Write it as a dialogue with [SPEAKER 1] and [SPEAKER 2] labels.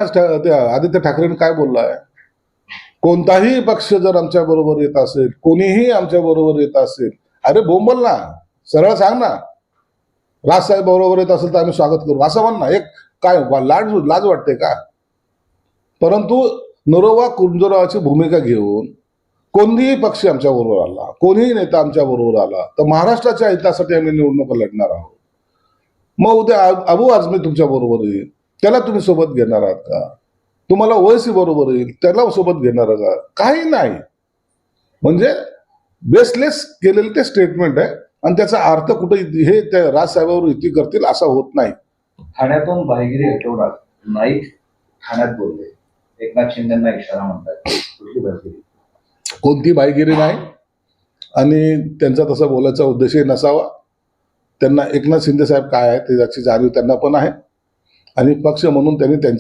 [SPEAKER 1] आदित्य ठाकरेंनी काय बोललाय, कोणताही पक्ष जर आमच्या बरोबर येत असेल, कोणीही आमच्या बरोबर येत असेल, अरे बोंबल ना, सरळ सांग ना, राजसाहेब बरोबर येत असेल तर आम्ही स्वागत करू असं म्हण ना. एक काय लाज वाटते का? परंतु नरोबा कुंजरावाची भूमिका घेऊन कोणतीही पक्ष आमच्या बरोबर आला, कोणीही नेता आमच्या बरोबर आला तर महाराष्ट्राच्या हितासाठी आम्ही निवडणुका लढणार आहोत. मग उद्या अबू आझमी तुमच्या बरोबर येईल, त्याला तुम्ही सोबत घेणार आहात का? तुम्हाला ओएसी बरोबर येईल, त्याला सोबत घेणार का? काही नाही. म्हणजे बेसलेस केलेलं ते स्टेटमेंट आहे आणि त्याचा अर्थ कुठे हे त्या राजसाहेबांवर युती करतील असा होत नाही.
[SPEAKER 2] ठाण्यातून भाईगिरी हटवणार नाईक ठाण्यात बोलले, एकनाथ शिंदेना इशारा म्हणतात.
[SPEAKER 1] कोणती बाईगिरी नाही आणि त्यांचा तसा बोलायचा उद्देशही नसावा. त्यांना एकनाथ शिंदे साहेब काय आहे त्याची जाणीव त्यांना पण आहे आणि पक्ष म्हणून त्यांनी त्यांची